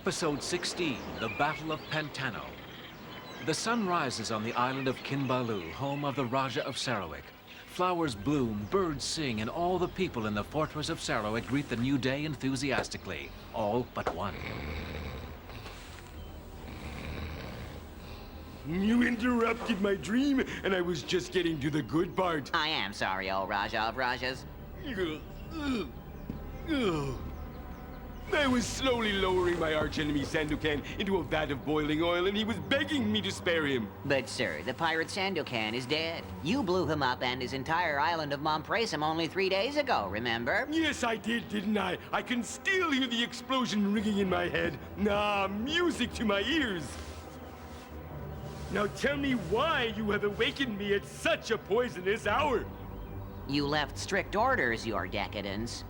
Episode 16, The Battle of Pantano. The sun rises on the island of Kinbalu, home of the Raja of Sarawak. Flowers bloom, birds sing, and all the people in the fortress of Sarawak greet the new day enthusiastically. All but one. You interrupted my dream, and I was just getting to the good part. I am sorry, O Raja of Rajas. I was slowly lowering my archenemy Sandokan into a vat of boiling oil, and he was begging me to spare him. But, sir, the pirate Sandokan is dead. You blew him up and his entire island of Mompresum only 3 days ago, remember? Yes, I did, didn't I? I can still hear the explosion ringing in my head. Music to my ears. Now tell me why you have awakened me at such a poisonous hour. You left strict orders, your decadence.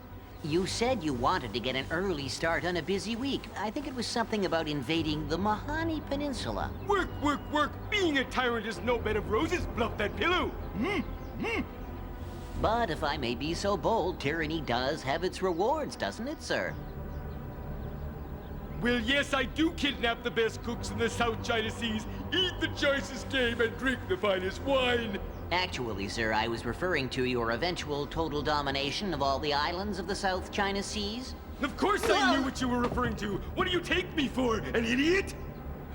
You said you wanted to get an early start on a busy week. I think it was something about invading the Mahani Peninsula. Work, work, work! Being a tyrant is no bed of roses, bluff that pillow! But if I may be so bold, tyranny does have its rewards, doesn't it, sir? Well, yes, I do kidnap the best cooks in the South China Seas, eat the choicest game, and drink the finest wine! Actually, sir, I was referring to your eventual total domination of all the islands of the South China Seas. Of course I knew what you were referring to! What do you take me for, an idiot?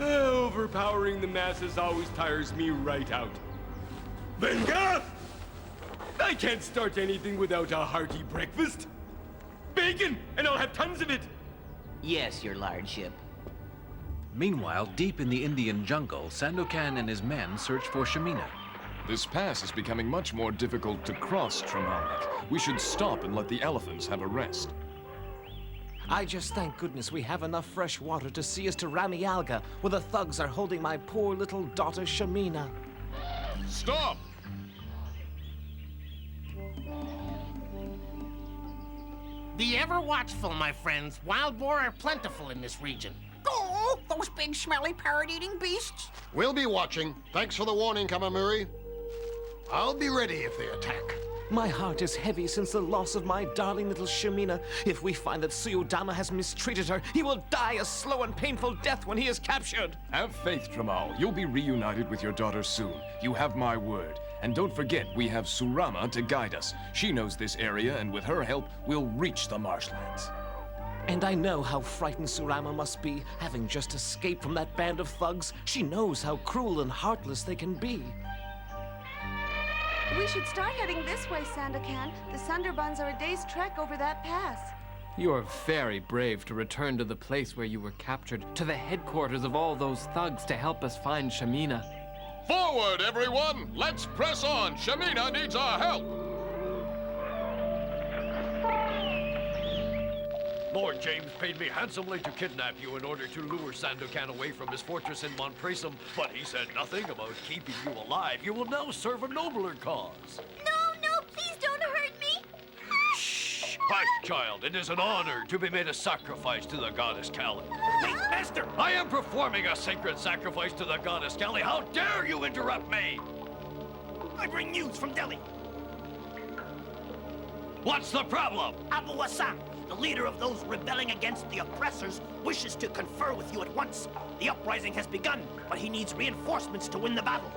Overpowering the masses always tires me right out. Venga! I can't start anything without a hearty breakfast. Bacon, and I'll have tons of it! Yes, your lordship. Meanwhile, deep in the Indian jungle, Sandokan and his men search for Shamina. This pass is becoming much more difficult to cross, Tremal-Naik. We should stop and let the elephants have a rest. I just thank goodness we have enough fresh water to see us to Ramialga, where the thugs are holding my poor little daughter Shamina. Stop! Be ever watchful, my friends. Wild boar are plentiful in this region. Oh, those big, smelly, parrot-eating beasts. We'll be watching. Thanks for the warning, Kamamuri. I'll be ready if they attack. My heart is heavy since the loss of my darling little Shamina. If we find that Suyodhama has mistreated her, he will die a slow and painful death when he is captured. Have faith, Tremal. You'll be reunited with your daughter soon. You have my word. And don't forget, we have Surama to guide us. She knows this area, and with her help, we'll reach the marshlands. And I know how frightened Surama must be, having just escaped from that band of thugs. She knows how cruel and heartless they can be. We should start heading this way, Sandokan. The Sundarbans are a day's trek over that pass. You are very brave to return to the place where you were captured, to the headquarters of all those thugs to help us find Shamina. Forward, everyone! Let's press on! Shamina needs our help! Lord James paid me handsomely to kidnap you in order to lure Sandokan away from his fortress in Mompresum, but he said nothing about keeping you alive. You will now serve a nobler cause. No, please don't hurt me. Shh! Hush, child. It is an honor to be made a sacrifice to the goddess Kali. Wait, master! I am performing a sacred sacrifice to the goddess Kali. How dare you interrupt me? I bring news from Delhi. What's the problem? Abu Assam, the leader of those rebelling against the oppressors, wishes to confer with you at once. The uprising has begun, but he needs reinforcements to win the battle.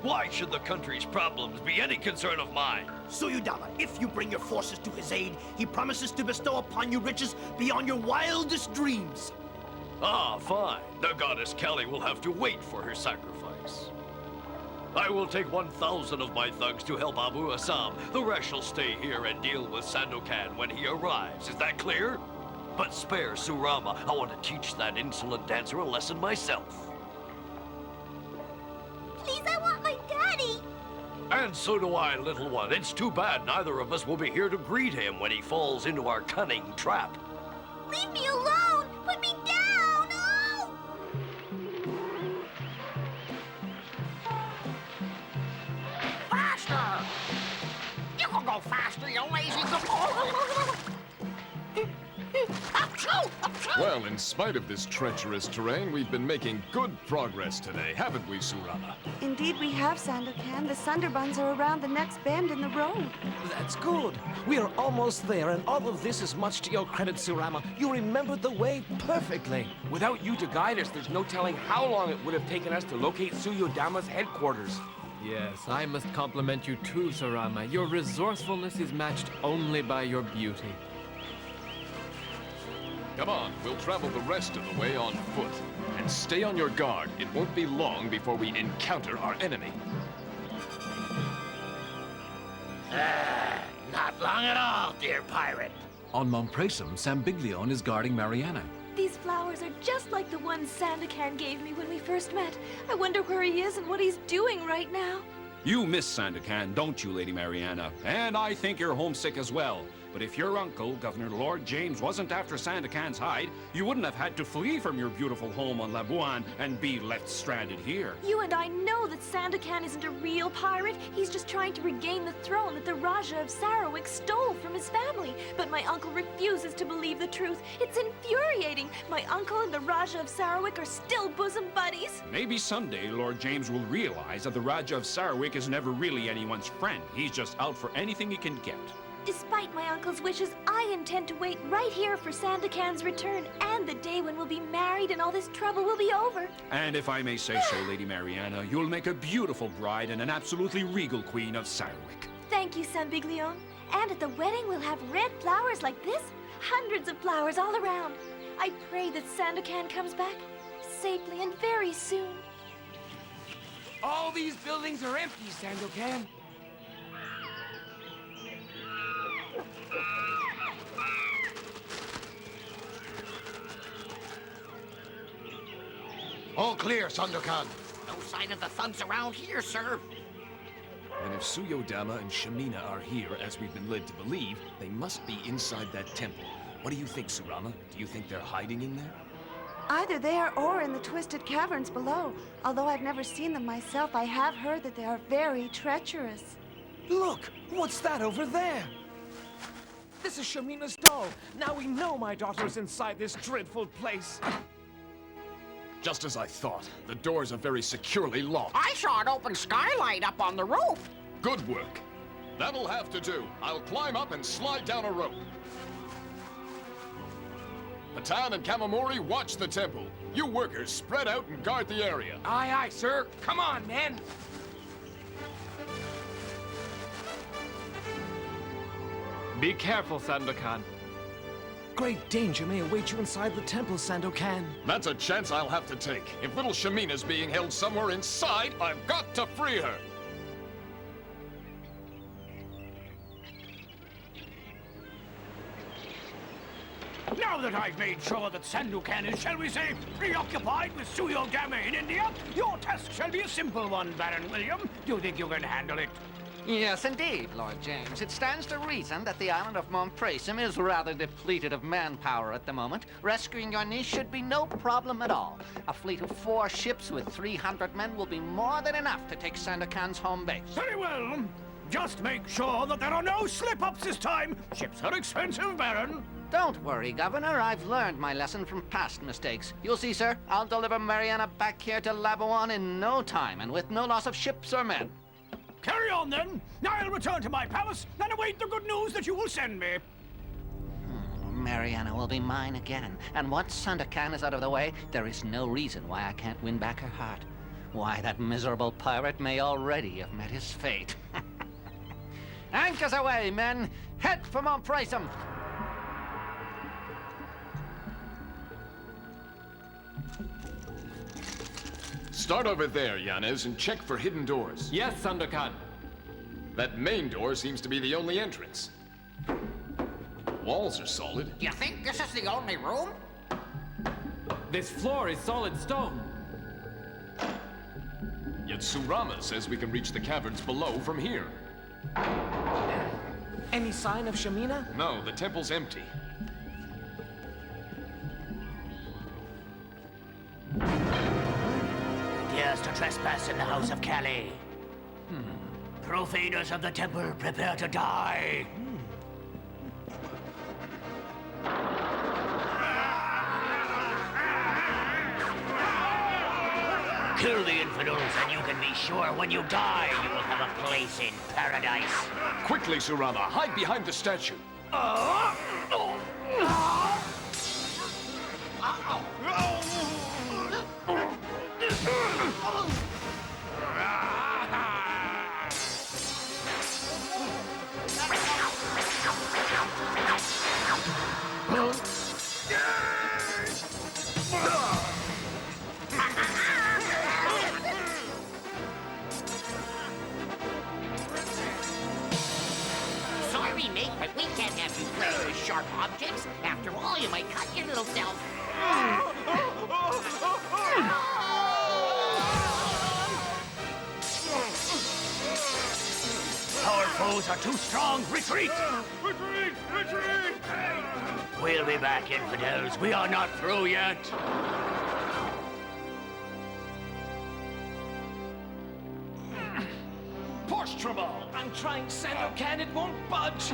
Why should the country's problems be any concern of mine? Suyodhama, if you bring your forces to his aid, he promises to bestow upon you riches beyond your wildest dreams. Ah, fine. The goddess Kali will have to wait for her sacrifice. I will take 1,000 of my thugs to help Abu Assam. The rest shall stay here and deal with Sandokan when he arrives. Is that clear? But spare Surama. I want to teach that insolent dancer a lesson myself. Please, I want my daddy. And so do I, little one. It's too bad neither of us will be here to greet him when he falls into our cunning trap. Leave me alone. Put me down. Oh! Faster! You can go faster, you lazy... Achoo! Well, in spite of this treacherous terrain, we've been making good progress today, haven't we, Surama? Indeed we have, Sandokan. The Sunderbuns are around the next bend in the road. That's good. We are almost there, and all of this is much to your credit, Surama. You remembered the way perfectly. Without you to guide us, there's no telling how long it would have taken us to locate Suyodhama's headquarters. Yes, I must compliment you too, Surama. Your resourcefulness is matched only by your beauty. Come on, we'll travel the rest of the way on foot. And stay on your guard. It won't be long before we encounter our enemy. Not long at all, dear pirate. On Mompresum, Sambiglione is guarding Marianna. These flowers are just like the ones Sandokan gave me when we first met. I wonder where he is and what he's doing right now. You miss Sandokan, don't you, Lady Marianna? And I think you're homesick as well. But if your uncle, Governor Lord James, wasn't after Sandokan's hide, you wouldn't have had to flee from your beautiful home on Labuan and be left stranded here. You and I know that Sandokan isn't a real pirate. He's just trying to regain the throne that the Raja of Sarawak stole from his family. But my uncle refuses to believe the truth. It's infuriating. My uncle and the Raja of Sarawak are still bosom buddies. Maybe someday Lord James will realize that the Raja of Sarawak is never really anyone's friend. He's just out for anything he can get. Despite my uncle's wishes, I intend to wait right here for Sandokan's return and the day when we'll be married and all this trouble will be over. And if I may say so, Lady Marianna, you'll make a beautiful bride and an absolutely regal queen of Sarawak. Thank you, Sambiglione. And at the wedding, we'll have red flowers like this. Hundreds of flowers all around. I pray that Sandokan comes back safely and very soon. All these buildings are empty, Sandokan. All clear, Sandokan. No sign of the thugs around here, sir. And if Suyodhama and Shamina are here, as we've been led to believe, they must be inside that temple. What do you think, Surama? Do you think they're hiding in there? Either there or in the twisted caverns below. Although I've never seen them myself, I have heard that they are very treacherous. Look! What's that over there? This is Shamina's doll. Now we know my daughter's inside this dreadful place. Just as I thought. The doors are very securely locked. I saw an open skylight up on the roof. Good work. That'll have to do. I'll climb up and slide down a rope. Patan and Kamamori, watch the temple. You workers, spread out and guard the area. Aye, aye, sir. Come on, men. Be careful, Sandokan. Great danger may await you inside the temple, Sandokan. That's a chance I'll have to take. If little Shamina's being held somewhere inside, I've got to free her. Now that I've made sure that Sandokan is, shall we say, preoccupied with Suyodhama in India, your task shall be a simple one, Baron William. Do you think you can handle it? Yes, indeed, Lord James. It stands to reason that the island of Mompresum is rather depleted of manpower at the moment. Rescuing Yañez should be no problem at all. A fleet of 4 ships with 300 men will be more than enough to take Sandokan's home base. Very well. Just make sure that there are no slip-ups this time. Ships are expensive, Baron. Don't worry, Governor. I've learned my lesson from past mistakes. You'll see, sir. I'll deliver Marianna back here to Labuan in no time, and with no loss of ships or men. Carry on, then. Now I'll return to my palace and await the good news that you will send me. Marianna will be mine again. And once Sandokan is out of the way, there is no reason why I can't win back her heart. Why, that miserable pirate may already have met his fate. Anchors away, men! Head for Mompresum! Start over there, Yañez, and check for hidden doors. Yes, Sandokan. That main door seems to be the only entrance. Walls are solid. You think this is the only room? This floor is solid stone. Yet Surama says we can reach the caverns below from here. Any sign of Shamina? No, the temple's empty. Dares to trespass in the house of Kali. Profaners of the temple, prepare to die. Kill the infidels, and you can be sure when you die, you will have a place in paradise. Quickly, Surama, hide behind the statue. Sorry, mate, but we can't have you playing with sharp objects. After all, you might cut your little self. Our foes are too strong. Retreat! Retreat! Retreat! We'll be back, infidels. We are not through yet. Push, Tremal! I'm trying, Sandokan. It won't budge.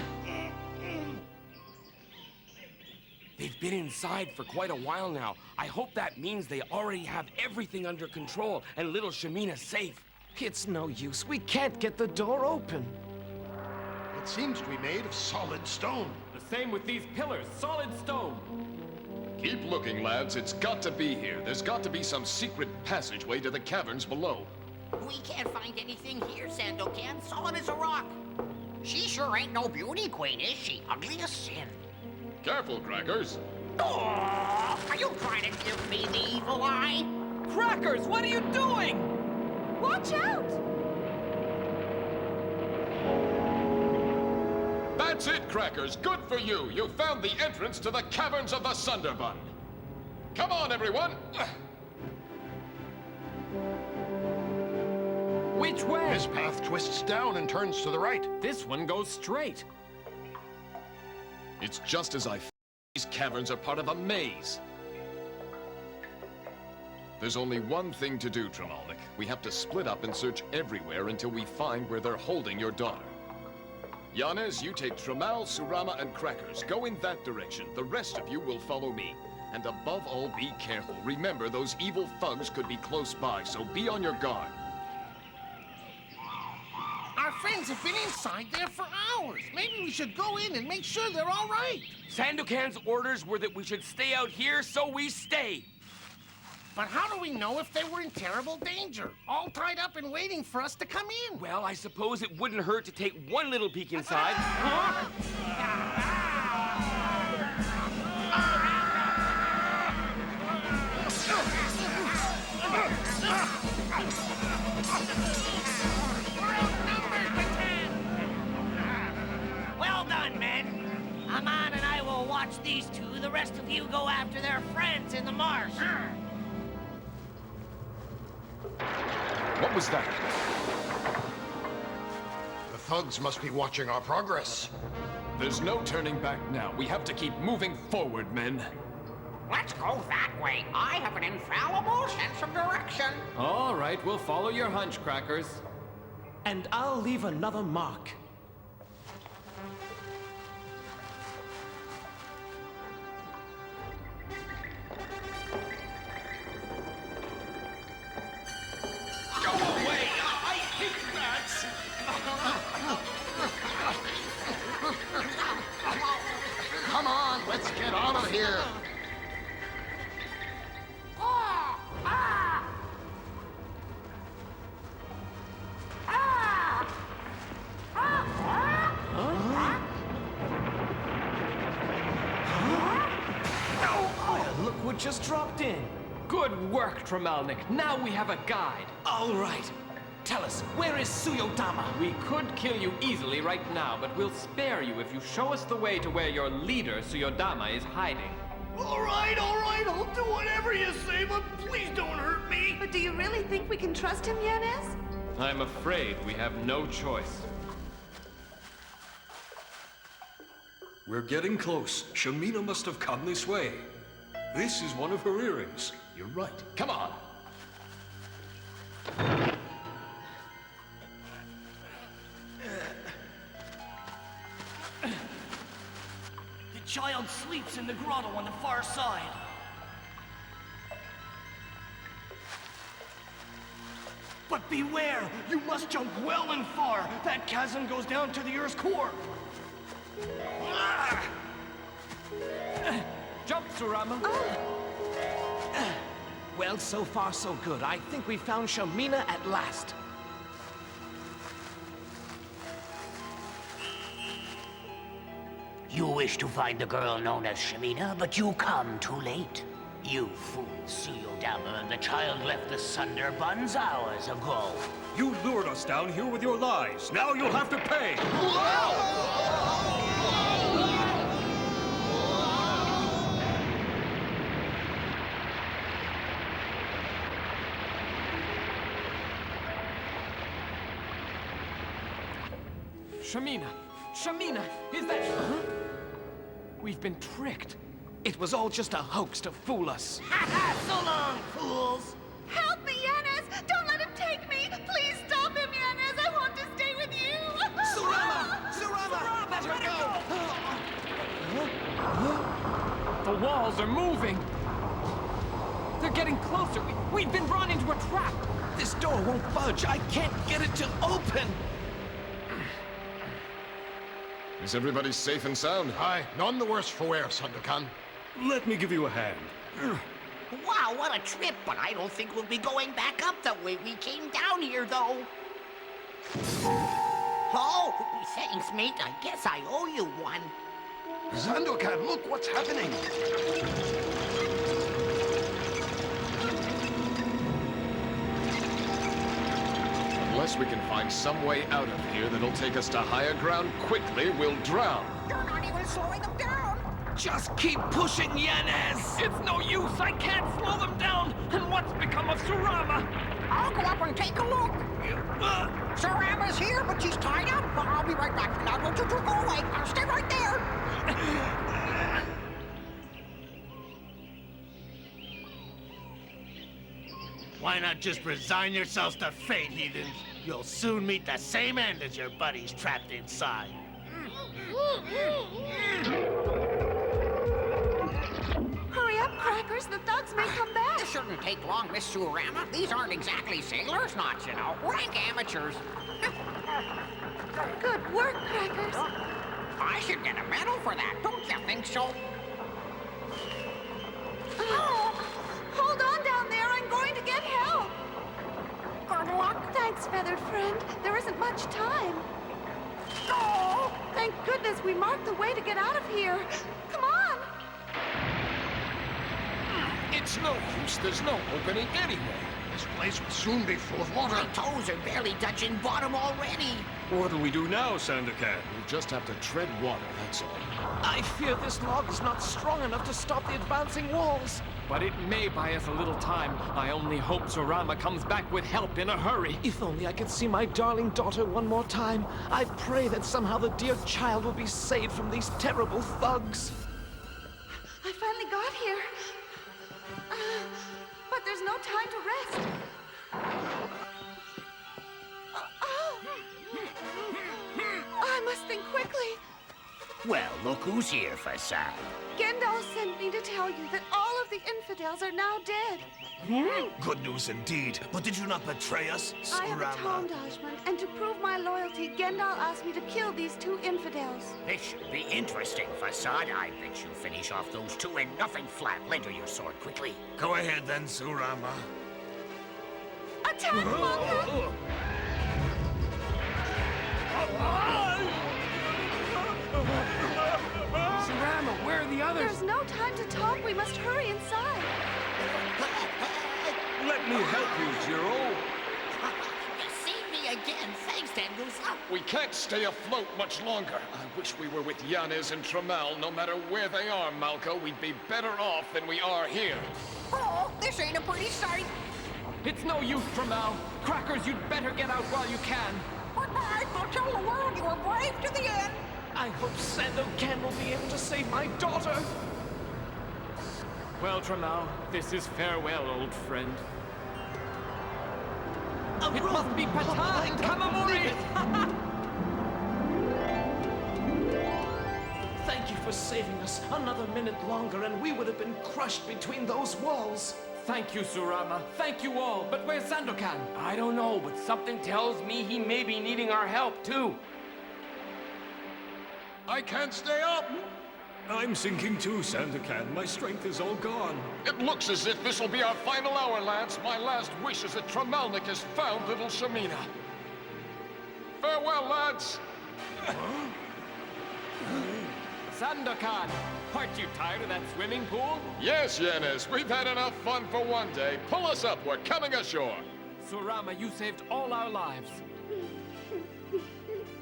They've been inside for quite a while now. I hope that means they already have everything under control and little Shamina's safe. It's no use. We can't get the door open. It seems to be made of solid stone. The same with these pillars, solid stone. Keep looking, lads. It's got to be here. There's got to be some secret passageway to the caverns below. We can't find anything here, Sandokan. Solid as a rock. She sure ain't no beauty queen, is she? Ugly as sin. Careful, Crackers. Oh, are you trying to give me the evil eye? Crackers, what are you doing? Watch out! That's it, Crackers. Good for you. You found the entrance to the caverns of the Sunderbun. Come on, everyone. Which way? This path twists down and turns to the right. This one goes straight. It's just as I thought. These caverns are part of a maze. There's only one thing to do, Tremal-Naik. We have to split up and search everywhere until we find where they're holding your daughter. Yañez, you take Tremal, Surama, and Crackers. Go in that direction. The rest of you will follow me. And above all, be careful. Remember, those evil thugs could be close by, so be on your guard. Our friends have been inside there for hours. Maybe we should go in and make sure they're all right. Sandokan's orders were that we should stay out here, so we stay. But how do we know if they were in terrible danger? All tied up and waiting for us to come in. Well, I suppose it wouldn't hurt to take one little peek inside. Well done, men. Aman and I will watch these two. The rest of you go after their friends in the marsh. What was that? The thugs must be watching our progress. There's no turning back now. We have to keep moving forward, men. Let's go that way. I have an infallible sense of direction. All right, we'll follow your hunch, Crackers. And I'll leave another mark. Go away! I hate bats! Come on, let's get out of here. Look what just dropped in. Good work, Tremal-Naik. Now we have a guide. All right. Tell us, where is Suyodhama? We could kill you easily right now, but we'll spare you if you show us the way to where your leader, Suyodhama, is hiding. All right, I'll do whatever you say, but please don't hurt me. But do you really think we can trust him, Yañez? I'm afraid we have no choice. We're getting close. Shamina must have come this way. This is one of her earrings. You're right. Come on. The child sleeps in the grotto on the far side. But beware! You must jump well and far! That chasm goes down to the Earth's core! Jump, Surama. Well, so far so good. I think we found Shamina at last. You wish to find the girl known as Shamina, but you come too late. You fool, Suyodhama. The child left the Sunderbans hours ago. You lured us down here with your lies. Now you'll have to pay. Shamina! Shamina! Is that... Huh? We've been tricked. It was all just a hoax to fool us. So long, fools! Help me, Yañez! Don't let him take me! Please stop him, Yañez! I want to stay with you! Surama! Surama! Let her go! The walls are moving! They're getting closer! We've been drawn into a trap! This door won't budge! I can't get it to open! Is everybody safe and sound? Aye, none the worse for wear, Sandokan. Let me give you a hand. Wow, what a trip, but I don't think we'll be going back up the way we came down here, though. Oh, thanks, mate. I guess I owe you one. Sandokan, look what's happening. Unless we can find some way out of here that'll take us to higher ground quickly, we'll drown. You're not even slowing them down. Just keep pushing, Yañez! It's no use! I can't slow them down! And what's become of Surama? I'll go up and take a look. Surama's here, but she's tied up. I'll be right back. Now, don't you two go away. I'll stay right there. Why not just resign yourselves to fate, heathens? You'll soon meet the same end as your buddies trapped inside. Hurry up, Crackers! The thugs may come back! This shouldn't take long, Miss Surama. These aren't exactly sailors' knots, you know. Rank amateurs. Good work, Crackers! I should get a medal for that. Don't you think so? Hold on down there! I'm going to get help! Good luck. Thanks, feathered friend. There isn't much time. Oh! Thank goodness we marked the way to get out of here. Come on! It's no use. There's no opening anywhere. This place will soon be full of water. My toes are barely touching bottom already. What'll we do now, Sandokan? We'll just have to tread water, that's all. I fear this log is not strong enough to stop the advancing walls. But it may buy us a little time. I only hope Surama comes back with help in a hurry. If only I could see my darling daughter one more time. I pray that somehow the dear child will be saved from these terrible thugs. I finally got here. But there's no time to rest. I must think quickly. Well, look who's here, Fasad. Gendal sent me to tell you that all of the infidels are now dead. Good news indeed. But did you not betray us, I have atoned, Ajman, and to prove my loyalty, Gendal asked me to kill these two infidels. This should be interesting, Fasad. I bet you finish off those two and nothing flat. Lend her your sword quickly. Go ahead then, Surama. Attack, Monka! Surama, where are the others? There's no time to talk. We must hurry inside. Let me help you, Jiro. You see me again. Thanks, Tengusa. We can't stay afloat much longer. I wish we were with Yañez and Tremal. No matter where they are, Malco, we'd be better off than we are here. Oh, this ain't a pretty sight. It's no use, Tremal. Crackers, you'd better get out while you can. But I'll tell the world you were brave to the end. I hope Sandokan will be able to save my daughter. Well, Tremal, this is farewell, old friend. It must be Patan and Kamamori! Thank you for saving us. Another minute longer and we would have been crushed between those walls. Thank you, Surama. Thank you all. But where's Sandokan? I don't know, but something tells me he may be needing our help, too. I can't stay up! I'm sinking too, Sandokan. My strength is all gone. It looks as if this will be our final hour, lads. My last wish is that Tremal-Naik has found little Shamina. Farewell, lads! Sandokan! Aren't you tired of that swimming pool? Yes, Yañez, we've had enough fun for one day. Pull us up, we're coming ashore. Surama, you saved all our lives.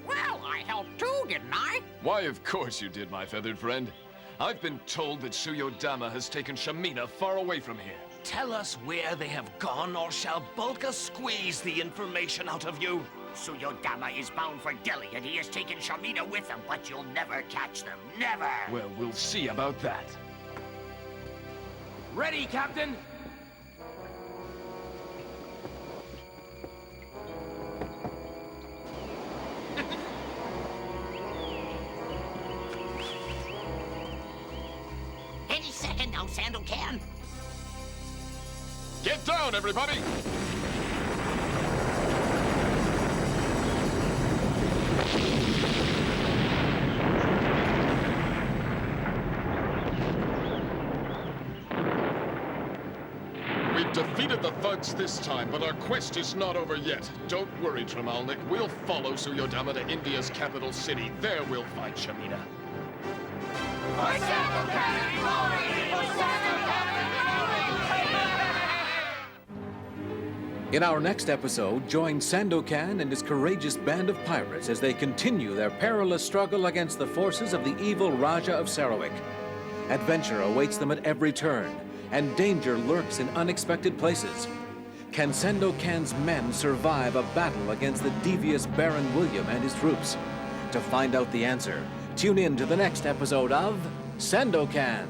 Well, I helped too, didn't I? Why, of course you did, my feathered friend. I've been told that Suyodhama has taken Shamina far away from here. Tell us where they have gone, or shall Bulka squeeze the information out of you. Suyodhama is bound for Delhi, and he has taken Shamina with him, but you'll never catch them. Never! Well, we'll see about that. Ready, Captain? Any second now, Sandokan. Get down, everybody! We've defeated the thugs this time, but our quest is not over yet. Don't worry, Tremal-Naik. We'll follow Suyodhama to India's capital city. There we'll find Shamina. In our next episode, join Sandokan and his courageous band of pirates as they continue their perilous struggle against the forces of the evil Raja of Sarawak. Adventure awaits them at every turn, and danger lurks in unexpected places. Can Sandokan's men survive a battle against the devious Baron William and his troops? To find out the answer, tune in to the next episode of Sandokan.